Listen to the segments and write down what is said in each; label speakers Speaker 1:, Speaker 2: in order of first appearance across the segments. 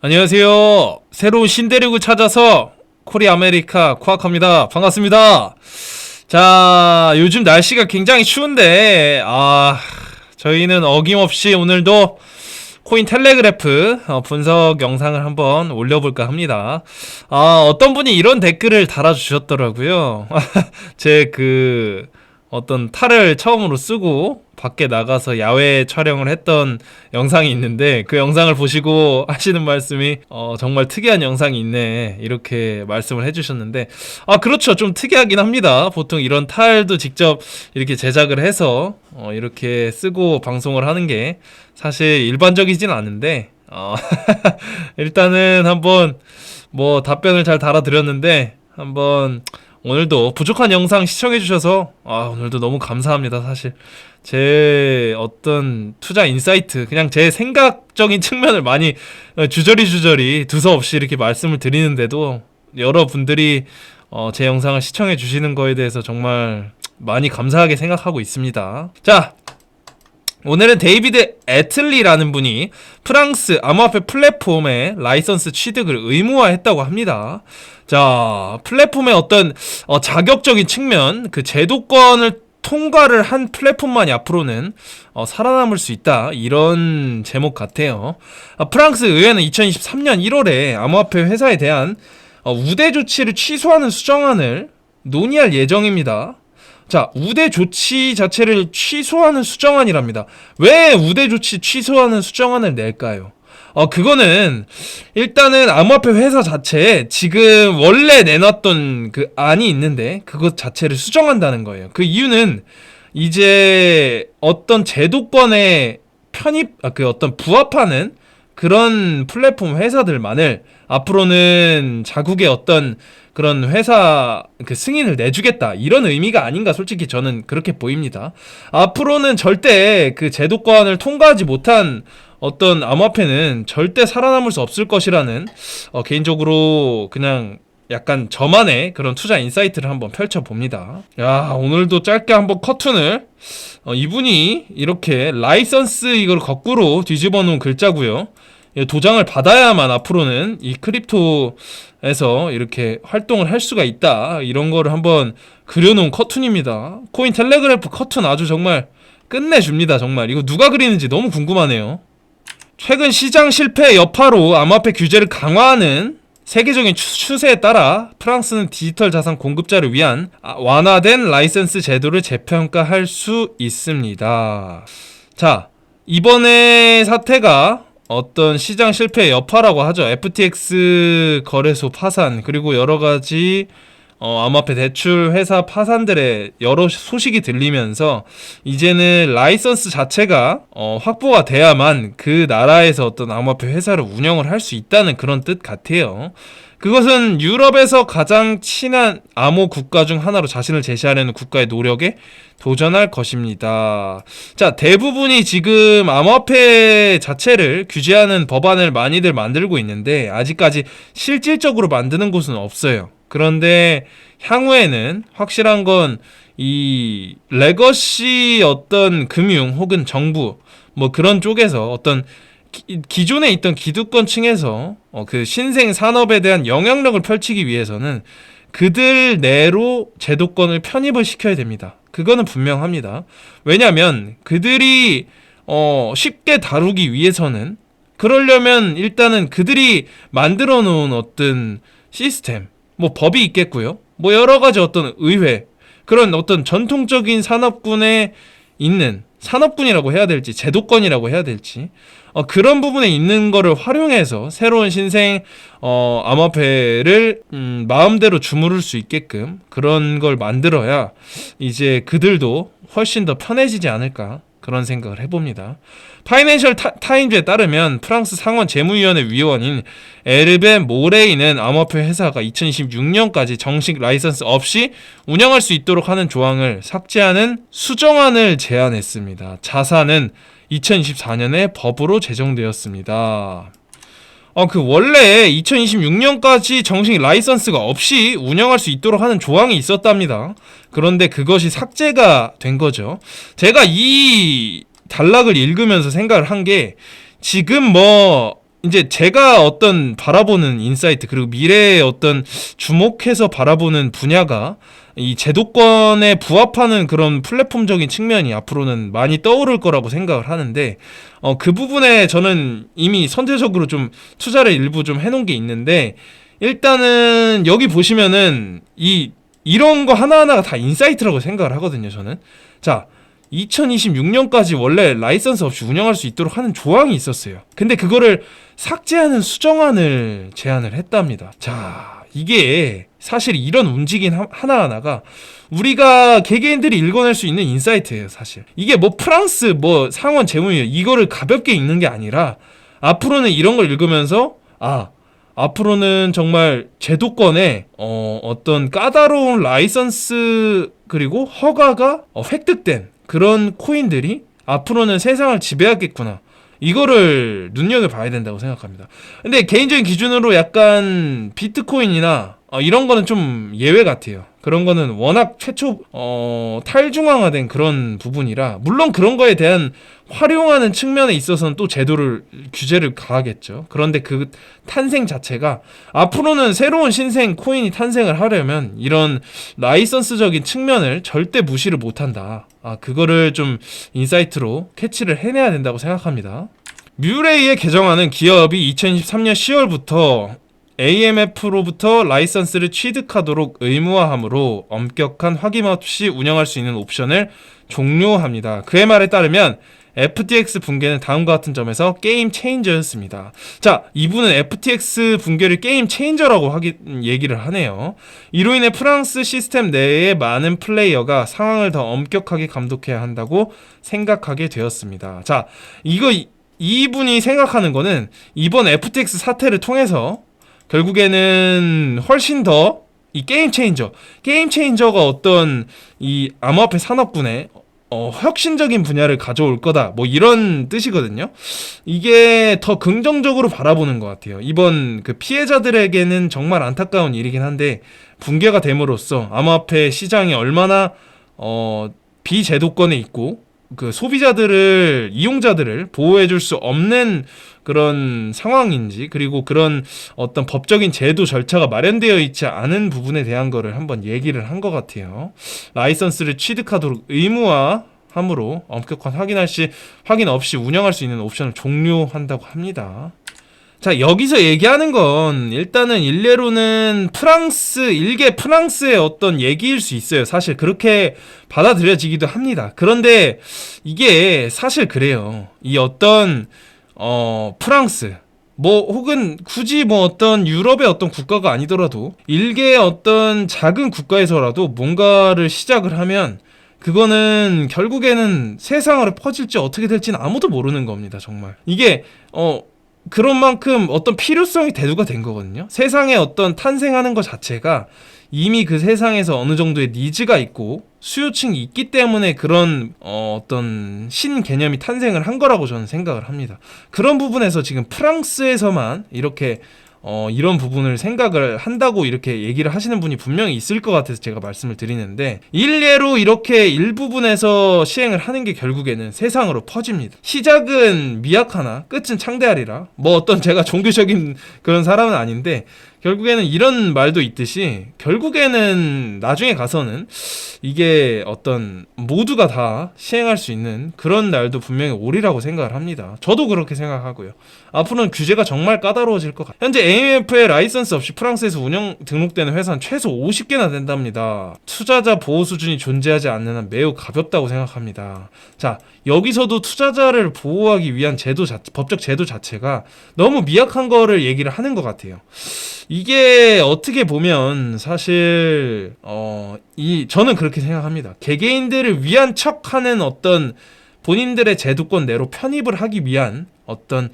Speaker 1: 안녕하세요. 새로운 신대륙을 찾아서 코리 아메리카 코아카입니다. 반갑습니다. 자, 요즘 날씨가 굉장히 추운데 저희는 어김없이 오늘도 코인 텔레그래프 분석 영상을 한번 올려볼까 합니다. 어떤 분이 이런 댓글을 달아주셨더라고요. 제 어떤 탈을 처음으로 쓰고 밖에 나가서 야외 촬영을 했던 영상이 있는데, 그 영상을 보시고 하시는 말씀이 정말 특이한 영상이 있네, 이렇게 말씀을 해주셨는데, 그렇죠. 좀 특이하긴 합니다. 보통 이런 탈도 직접 이렇게 제작을 해서 이렇게 쓰고 방송을 하는 게 사실 일반적이진 않은데, 일단은 한번 답변을 잘 달아드렸는데, 한번 오늘도 부족한 영상 시청해주셔서 오늘도 너무 감사합니다. 사실 제 어떤 투자 인사이트, 그냥 제 생각적인 측면을 많이 주저리 두서없이 이렇게 말씀을 드리는데도 여러분들이 제 영상을 시청해 주시는 거에 대해서 정말 많이 감사하게 생각하고 있습니다. 자, 오늘은 데이비드 애틀리라는 분이 프랑스 암호화폐 플랫폼의 라이선스 취득을 의무화했다고 합니다. 자, 플랫폼의 어떤 자격적인 측면, 그 제도권을 통과를 한 플랫폼만이 앞으로는 살아남을 수 있다, 이런 제목 같아요. 프랑스 의회는 2023년 1월에 암호화폐 회사에 대한 우대 조치를 취소하는 수정안을 논의할 예정입니다. 자, 우대 조치 자체를 취소하는 수정안이랍니다. 왜 우대 조치 취소하는 수정안을 낼까요? 그거는 일단은 암호화폐 회사 자체에 지금 원래 내놨던 그 안이 있는데 그것 자체를 수정한다는 거예요. 그 이유는 이제 어떤 제도권에 어떤 부합하는 그런 플랫폼 회사들만을 앞으로는 자국의 어떤 그런 회사 승인을 내주겠다, 이런 의미가 아닌가, 솔직히 저는 그렇게 보입니다. 앞으로는 절대 그 제도권을 통과하지 못한 어떤 암호화폐는 절대 살아남을 수 없을 것이라는 개인적으로 그냥 약간 저만의 그런 투자 인사이트를 한번 펼쳐봅니다. 야, 오늘도 짧게 한번 커튼을 이분이 이렇게 라이선스, 이걸 거꾸로 뒤집어 놓은 글자고요. 도장을 받아야만 앞으로는 이 크립토에서 이렇게 활동을 할 수가 있다, 이런 거를 한번 그려놓은 커튼입니다. 코인 텔레그래프 커튼 아주 정말 끝내줍니다. 정말 이거 누가 그리는지 너무 궁금하네요. 최근 시장 실패 여파로 암호화폐 규제를 강화하는 세계적인 추세에 따라 프랑스는 디지털 자산 공급자를 위한 완화된 라이선스 제도를 재평가할 수 있습니다. 자, 이번에 사태가 어떤 시장 실패의 여파라고 하죠. FTX 거래소 파산, 그리고 여러가지 암호화폐 대출 회사 파산들의 여러 소식이 들리면서 이제는 라이선스 자체가 확보가 돼야만 그 나라에서 어떤 암호화폐 회사를 운영을 할 수 있다는 그런 뜻 같아요. 그것은 유럽에서 가장 친한 암호 국가 중 하나로 자신을 제시하려는 국가의 노력에 도전할 것입니다. 자, 대부분이 지금 암호화폐 자체를 규제하는 법안을 많이들 만들고 있는데 아직까지 실질적으로 만드는 곳은 없어요. 그런데 향후에는 확실한 건 이 레거시 어떤 금융 혹은 정부 그런 쪽에서 어떤 기존에 있던 기득권층에서 그 신생 산업에 대한 영향력을 펼치기 위해서는 그들 내로 제도권을 편입을 시켜야 됩니다. 그거는 분명합니다. 왜냐하면 그들이 쉽게 다루기 위해서는, 그러려면 일단은 그들이 만들어 놓은 어떤 시스템, 법이 있겠고요. 여러 가지 어떤 의회, 그런 어떤 전통적인 산업군에 있는, 산업군이라고 해야 될지 제도권이라고 해야 될지 그런 부분에 있는 거를 활용해서 새로운 신생 암호화폐를 마음대로 주무를 수 있게끔 그런 걸 만들어야 이제 그들도 훨씬 더 편해지지 않을까, 그런 생각을 해봅니다. 파이낸셜 타임즈에 따르면 프랑스 상원 재무위원회 위원인 에르베 모레이는 암호화폐 회사가 2026년까지 정식 라이선스 없이 운영할 수 있도록 하는 조항을 삭제하는 수정안을 제안했습니다. 자사는 2024년에 법으로 제정되었습니다. 원래 2026년까지 정식 라이선스가 없이 운영할 수 있도록 하는 조항이 있었답니다. 그런데 그것이 삭제가 된 거죠. 제가 이 단락을 읽으면서 생각을 한 게, 지금 이제 제가 어떤 바라보는 인사이트 그리고 미래의 어떤 주목해서 바라보는 분야가 이 제도권에 부합하는 그런 플랫폼적인 측면이 앞으로는 많이 떠오를 거라고 생각을 하는데 그 부분에 저는 이미 선제적으로 좀 투자를 일부 좀 해놓은 게 있는데 일단은 여기 보시면은 이런 거 하나하나가 다 인사이트라고 생각을 하거든요. 저는 자 2026년까지 원래 라이선스 없이 운영할 수 있도록 하는 조항이 있었어요. 근데 그거를 삭제하는 수정안을 제안을 했답니다. 자, 이게 사실 이런 움직임 하나하나가 우리가 개개인들이 읽어낼 수 있는 인사이트예요, 사실. 이게 뭐 프랑스 뭐 상원 재무위원 이거를 가볍게 읽는 게 아니라 앞으로는 이런 걸 읽으면서 앞으로는 정말 제도권에 어떤 까다로운 라이선스 그리고 허가가 획득된 그런 코인들이 앞으로는 세상을 지배하겠구나. 이거를 눈여겨봐야 된다고 생각합니다. 근데 개인적인 기준으로 약간 비트코인이나 이런 거는 좀 예외 같아요. 그런 거는 워낙 최초 탈중앙화된 그런 부분이라 물론 그런 거에 대한 활용하는 측면에 있어서는 또 규제를 가하겠죠. 그런데 그 탄생 자체가 앞으로는 새로운 신생 코인이 탄생을 하려면 이런 라이선스적인 측면을 절대 무시를 못한다. 그거를 좀 인사이트로 캐치를 해내야 된다고 생각합니다. 뮤레이의 개정안은 기업이 2023년 10월부터 AMF로부터 라이선스를 취득하도록 의무화하므로 엄격한 확인 없이 운영할 수 있는 옵션을 종료합니다. 그의 말에 따르면 FTX 붕괴는 다음과 같은 점에서 게임 체인저였습니다. 자, 이분은 FTX 붕괴를 게임 체인저라고 얘기를 하네요. 이로 인해 프랑스 시스템 내의 많은 플레이어가 상황을 더 엄격하게 감독해야 한다고 생각하게 되었습니다. 자, 이분이 생각하는 거는 이번 FTX 사태를 통해서 결국에는 훨씬 더 이 게임 체인저가 어떤 이 암호화폐 산업군에 혁신적인 분야를 가져올 거다. 뭐 이런 뜻이거든요. 이게 더 긍정적으로 바라보는 것 같아요. 이번 그 피해자들에게는 정말 안타까운 일이긴 한데 붕괴가 됨으로써 암호화폐 시장이 얼마나 비제도권에 있고 그 이용자들을 보호해줄 수 없는 그런 상황인지 그리고 그런 어떤 법적인 제도 절차가 마련되어 있지 않은 부분에 대한 거를 한번 얘기를 한 것 같아요. 라이선스를 취득하도록 의무화함으로 엄격한 확인 없이 운영할 수 있는 옵션을 종료한다고 합니다. 자, 여기서 얘기하는 건 일단은 일례로는 일개 프랑스의 어떤 얘기일 수 있어요. 사실 그렇게 받아들여지기도 합니다. 그런데 이게 사실 그래요. 이 어떤 프랑스 혹은 굳이 어떤 유럽의 어떤 국가가 아니더라도 일개의 어떤 작은 국가에서라도 뭔가를 시작을 하면 그거는 결국에는 세상으로 퍼질지 어떻게 될지는 아무도 모르는 겁니다. 정말 이게 그런 만큼 어떤 필요성이 대두가 된 거거든요. 세상에 어떤 탄생하는 것 자체가 이미 그 세상에서 어느 정도의 니즈가 있고 수요층이 있기 때문에 그런 어떤 신개념이 탄생을 한 거라고 저는 생각을 합니다. 그런 부분에서 지금 프랑스에서만 이렇게 이런 부분을 생각을 한다고 이렇게 얘기를 하시는 분이 분명히 있을 것 같아서 제가 말씀을 드리는데 일례로 이렇게 일부분에서 시행을 하는 게 결국에는 세상으로 퍼집니다. 시작은 미약하나 끝은 창대하리라. 어떤 제가 종교적인 그런 사람은 아닌데 결국에는 이런 말도 있듯이 결국에는 나중에 가서는 이게 어떤 모두가 다 시행할 수 있는 그런 날도 분명히 오리라고 생각을 합니다. 저도 그렇게 생각하고요. 앞으로는 규제가 정말 까다로워질 것 같아요. 현재 AMF에 라이선스 없이 프랑스에서 운영 등록되는 회사는 최소 50개나 된답니다. 투자자 보호 수준이 존재하지 않는 한 매우 가볍다고 생각합니다. 자, 여기서도 투자자를 보호하기 위한 법적 제도 자체가 너무 미약한 거를 얘기를 하는 것 같아요. 이게 어떻게 보면 사실 저는 그렇게 생각합니다. 개개인들을 위한 척하는 어떤 본인들의 제도권 내로 편입을 하기 위한 어떤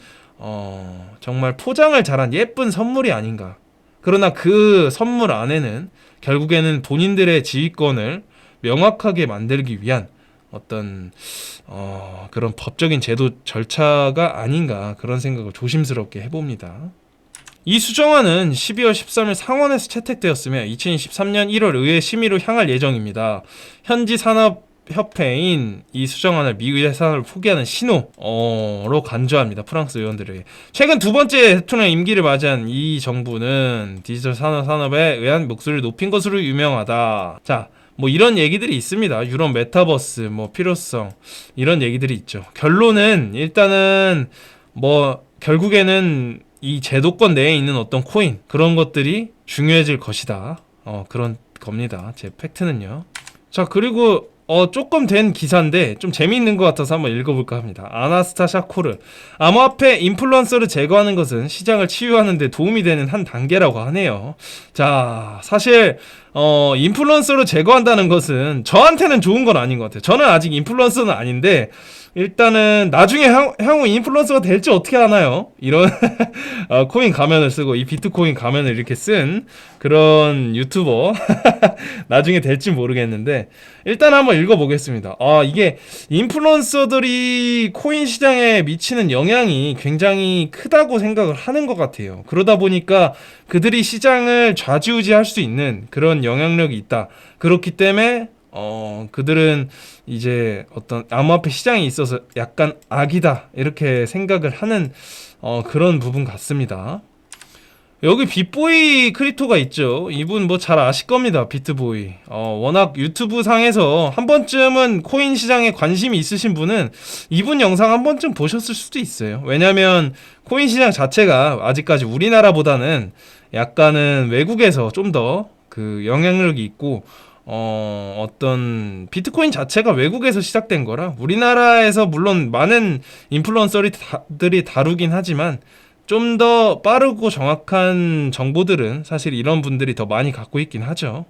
Speaker 1: 정말 포장을 잘한 예쁜 선물이 아닌가. 그러나 그 선물 안에는 결국에는 본인들의 지휘권을 명확하게 만들기 위한 어떤 그런 법적인 제도 절차가 아닌가 그런 생각을 조심스럽게 해봅니다. 이 수정안은 12월 13일 상원에서 채택되었으며 2023년 1월 의회 심의로 향할 예정입니다. 협회인 이 수정안을 미국 예산을 포기하는 신호로 간주합니다. 프랑스 의원들에게. 최근 두 번째 대통령 임기를 맞이한 이 정부는 디지털 산업에 의한 목소리를 높인 것으로 유명하다. 자, 뭐 이런 얘기들이 있습니다. 유럽 메타버스, 뭐 필요성 이런 얘기들이 있죠. 결론은 일단은 뭐 결국에는 이 제도권 내에 있는 어떤 코인 그런 것들이 중요해질 것이다. 그런 겁니다. 제 팩트는요. 자, 그리고 조금 된 기사인데 좀 재미있는 것 같아서 한번 읽어볼까 합니다. 아나스타샤 코르. 암호화폐 인플루언서를 제거하는 것은 시장을 치유하는 데 도움이 되는 한 단계라고 하네요. 자, 사실 인플루언서를 제거한다는 것은 저한테는 좋은 건 아닌 것 같아요. 저는 아직 인플루언서는 아닌데 일단은 나중에 향후 인플루언서가 될지 어떻게 아나요? 이런 코인 가면을 쓰고 이 비트코인 가면을 이렇게 쓴 그런 유튜버 나중에 될지 모르겠는데 일단 한번 읽어보겠습니다. 이게 인플루언서들이 코인 시장에 미치는 영향이 굉장히 크다고 생각을 하는 것 같아요. 그러다 보니까 그들이 시장을 좌지우지할 수 있는 그런 영향력이 있다. 그렇기 때문에 그들은 이제 어떤 암호화폐 시장에 있어서 약간 악이다 이렇게 생각을 하는 그런 부분 같습니다. 여기 빅보이 크립토가 있죠. 이분 뭐 잘 아실 겁니다. 비트보이. 워낙 유튜브 상에서 한 번쯤은 코인 시장에 관심이 있으신 분은 이분 영상 한 번쯤 보셨을 수도 있어요. 왜냐면 코인 시장 자체가 아직까지 우리나라보다는 약간은 외국에서 좀 더 그 영향력이 있고 어떤 비트코인 자체가 외국에서 시작된 거라 우리나라에서 물론 많은 인플루언서들이 다루긴 하지만 좀 더 빠르고 정확한 정보들은 사실 이런 분들이 더 많이 갖고 있긴 하죠.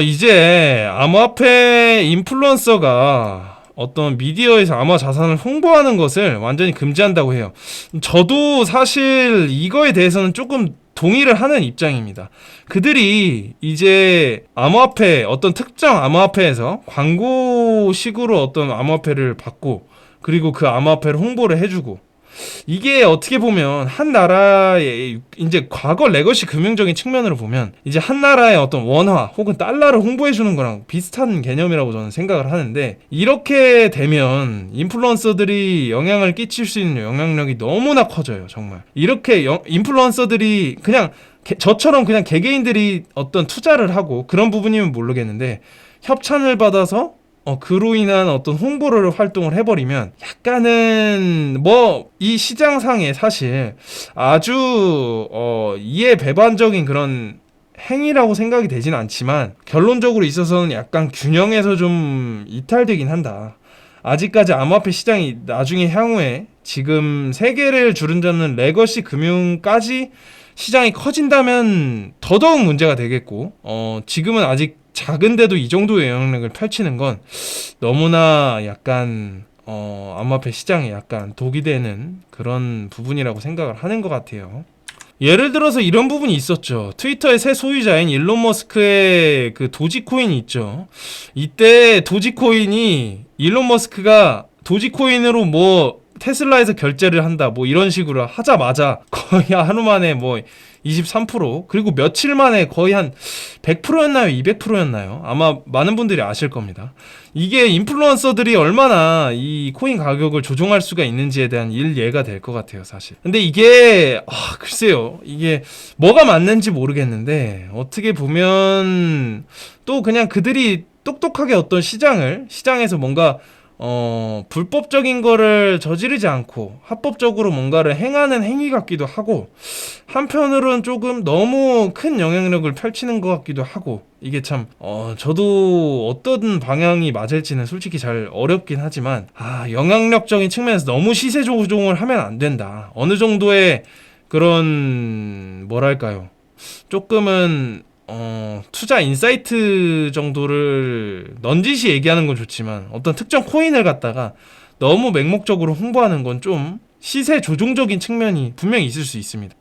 Speaker 1: 이제 암호화폐 인플루언서가 어떤 미디어에서 암호화 자산을 홍보하는 것을 완전히 금지한다고 해요. 저도 사실 이거에 대해서는 조금 동의를 하는 입장입니다. 그들이 이제 암호화폐, 어떤 특정 암호화폐에서 광고식으로 어떤 암호화폐를 받고 그리고 그 암호화폐를 홍보를 해주고 이게 어떻게 보면 한 나라의 이제 과거 레거시 금융적인 측면으로 보면 이제 한 나라의 어떤 원화 혹은 달러를 홍보해 주는 거랑 비슷한 개념이라고 저는 생각을 하는데 이렇게 되면 인플루언서들이 영향을 끼칠 수 있는 영향력이 너무나 커져요. 정말 이렇게 인플루언서들이 그냥 저처럼 그냥 개개인들이 어떤 투자를 하고 그런 부분이면 모르겠는데 협찬을 받아서 그로 인한 어떤 홍보를 활동을 해버리면 약간은 뭐 이 시장상에 사실 아주 이해배반적인 그런 행위라고 생각이 되진 않지만 결론적으로 있어서는 약간 균형에서 좀 이탈되긴 한다. 아직까지 암호화폐 시장이 나중에 향후에 지금 세계를 주름잡는 레거시 금융까지 시장이 커진다면 더더욱 문제가 되겠고 지금은 아직 작은데도 이 정도의 영향력을 펼치는 건 너무나 약간 암호화폐 시장에 약간 독이 되는 그런 부분이라고 생각을 하는 것 같아요. 예를 들어서 이런 부분이 있었죠. 트위터의 새 소유자인 일론 머스크의 그 도지코인이 있죠. 이때 도지코인이 일론 머스크가 도지코인으로 뭐 테슬라에서 결제를 한다 뭐 이런 식으로 하자마자 거의 하루 만에 뭐 23% 그리고 며칠 만에 거의 한 100%였나요? 200%였나요? 아마 많은 분들이 아실 겁니다. 이게 인플루언서들이 얼마나 이 코인 가격을 조종할 수가 있는지에 대한 일예가 될 것 같아요, 사실. 근데 이게 글쎄요. 이게 뭐가 맞는지 모르겠는데 어떻게 보면 또 그냥 그들이 똑똑하게 어떤 시장에서 뭔가 불법적인 거를 저지르지 않고 합법적으로 뭔가를 행하는 행위 같기도 하고 한편으로는 조금 너무 큰 영향력을 펼치는 것 같기도 하고 이게 참 저도 어떤 방향이 맞을지는 솔직히 잘 어렵긴 하지만 영향력적인 측면에서 너무 시세 조종을 하면 안 된다. 어느 정도의 그런 뭐랄까요 조금은 투자 인사이트 정도를 넌지시 얘기하는 건 좋지만 어떤 특정 코인을 갖다가 너무 맹목적으로 홍보하는 건 좀 시세 조종적인 측면이 분명히 있을 수 있습니다.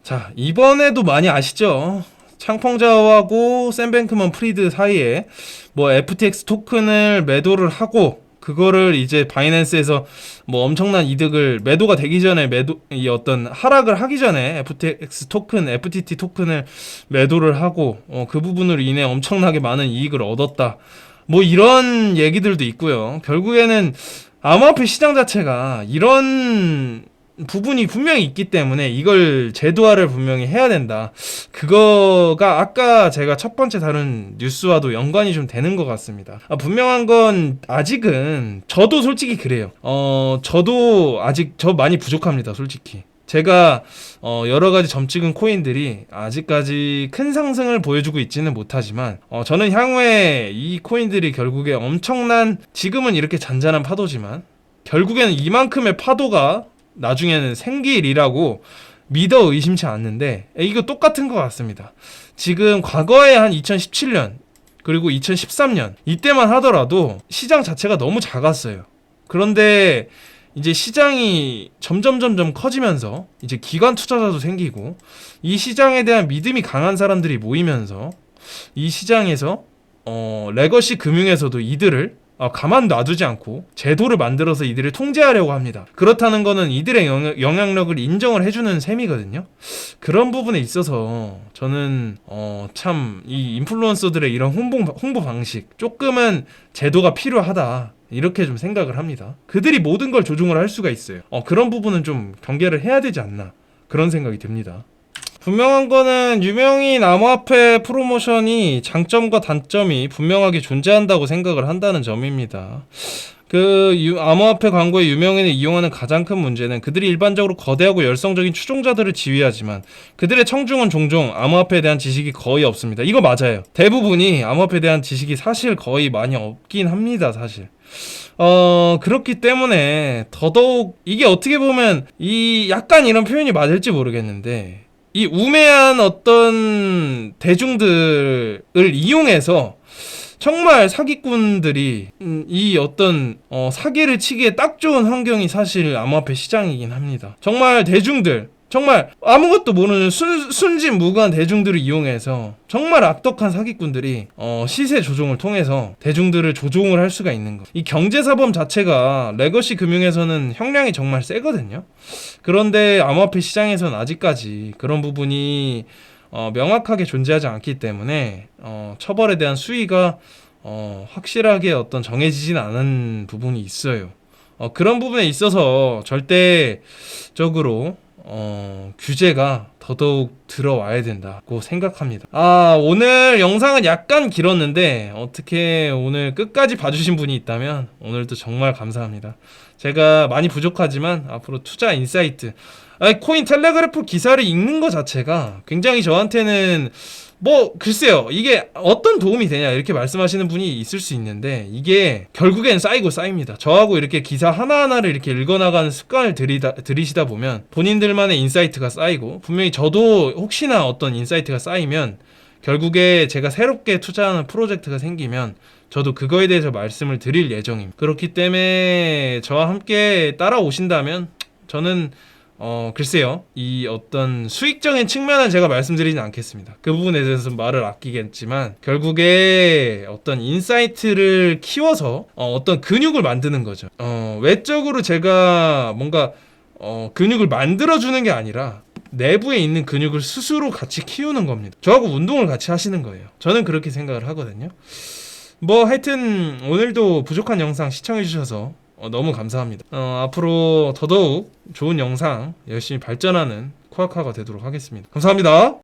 Speaker 1: 자, 이번에도 많이 아시죠? 창펑자오하고 샘 뱅크먼 프리드 사이에 뭐 FTX 토큰을 매도를 하고 그거를 이제 바이낸스에서 뭐 엄청난 이득을 매도가 되기 전에 이 어떤 하락을 하기 전에 FTX 토큰, FTT 토큰을 매도를 하고 그 부분으로 인해 엄청나게 많은 이익을 얻었다. 뭐 이런 얘기들도 있고요. 결국에는 암호화폐 시장 자체가 이런 부분이 분명히 있기 때문에 이걸 제도화를 분명히 해야 된다. 그거가 아까 제가 첫 번째 다룬 뉴스와도 연관이 좀 되는 것 같습니다. 분명한 건 아직은 저도 솔직히 그래요. 저도 아직 저 많이 부족합니다. 솔직히. 제가 여러 가지 점 찍은 코인들이 아직까지 큰 상승을 보여주고 있지는 못하지만 저는 향후에 이 코인들이 결국에 엄청난, 지금은 이렇게 잔잔한 파도지만 결국에는 이만큼의 파도가 나중에는 생길이라고 믿어 의심치 않는데, 이거 똑같은 것 같습니다. 지금 과거에 한 2017년 그리고 2013년 이때만 하더라도 시장 자체가 너무 작았어요. 그런데 이제 시장이 점점 커지면서 이제 기관 투자자도 생기고 이 시장에 대한 믿음이 강한 사람들이 모이면서 이 시장에서 레거시 금융에서도 이들을 가만 놔두지 않고 제도를 만들어서 이들을 통제하려고 합니다. 그렇다는 거는 이들의 영향력을 인정을 해주는 셈이거든요. 그런 부분에 있어서 저는 참 이 인플루언서들의 이런 홍보 방식 조금은 제도가 필요하다, 이렇게 좀 생각을 합니다. 그들이 모든 걸 조종을 할 수가 있어요. 그런 부분은 좀 경계를 해야 되지 않나, 그런 생각이 듭니다. 분명한 거는 유명인 암호화폐 프로모션이 장점과 단점이 분명하게 존재한다고 생각을 한다는 점입니다. 암호화폐 광고에 유명인을 이용하는 가장 큰 문제는 그들이 일반적으로 거대하고 열성적인 추종자들을 지휘하지만 그들의 청중은 종종 암호화폐에 대한 지식이 거의 없습니다. 이거 맞아요. 대부분이 암호화폐에 대한 지식이 사실 거의 많이 없긴 합니다, 사실. 그렇기 때문에 더더욱 이게 어떻게 보면 약간 이런 표현이 맞을지 모르겠는데, 이 우매한 어떤 대중들을 이용해서 정말 사기꾼들이 이 어떤 사기를 치기에 딱 좋은 환경이 사실 암호화폐 시장이긴 합니다. 정말 대중들, 정말 아무것도 모르는 순진무구한 대중들을 이용해서 정말 악덕한 사기꾼들이 시세 조종을 통해서 대중들을 조종을 할 수가 있는 거. 이 경제사범 자체가 레거시 금융에서는 형량이 정말 세거든요. 그런데 암호화폐 시장에서는 아직까지 그런 부분이 명확하게 존재하지 않기 때문에 처벌에 대한 수위가 확실하게 어떤 정해지진 않은 부분이 있어요. 그런 부분에 있어서 절대적으로 규제가 더더욱 들어와야 된다고 생각합니다. 오늘 영상은 약간 길었는데 어떻게 오늘 끝까지 봐주신 분이 있다면 오늘도 정말 감사합니다. 제가 많이 부족하지만 앞으로 투자 인사이트, 코인 텔레그래프 기사를 읽는 것 자체가 굉장히 저한테는 글쎄요, 이게 어떤 도움이 되냐 이렇게 말씀하시는 분이 있을 수 있는데, 이게 결국엔 쌓이고 쌓입니다. 저하고 이렇게 기사 하나하나를 이렇게 읽어나가는 습관을 들이시다 보면 본인들만의 인사이트가 쌓이고, 분명히 저도 혹시나 어떤 인사이트가 쌓이면 결국에 제가 새롭게 투자하는 프로젝트가 생기면 저도 그거에 대해서 말씀을 드릴 예정입니다. 그렇기 때문에 저와 함께 따라오신다면 저는 글쎄요, 이 어떤 수익적인 측면은 제가 말씀드리진 않겠습니다. 그 부분에 대해서 말을 아끼겠지만 결국에 어떤 인사이트를 키워서 어떤 근육을 만드는 거죠. 외적으로 제가 뭔가 근육을 만들어주는 게 아니라 내부에 있는 근육을 스스로 같이 키우는 겁니다. 저하고 운동을 같이 하시는 거예요. 저는 그렇게 생각을 하거든요. 하여튼 오늘도 부족한 영상 시청해주셔서 너무 감사합니다. 앞으로 더더욱 좋은 영상 열심히 발전하는 코아카가 되도록 하겠습니다. 감사합니다.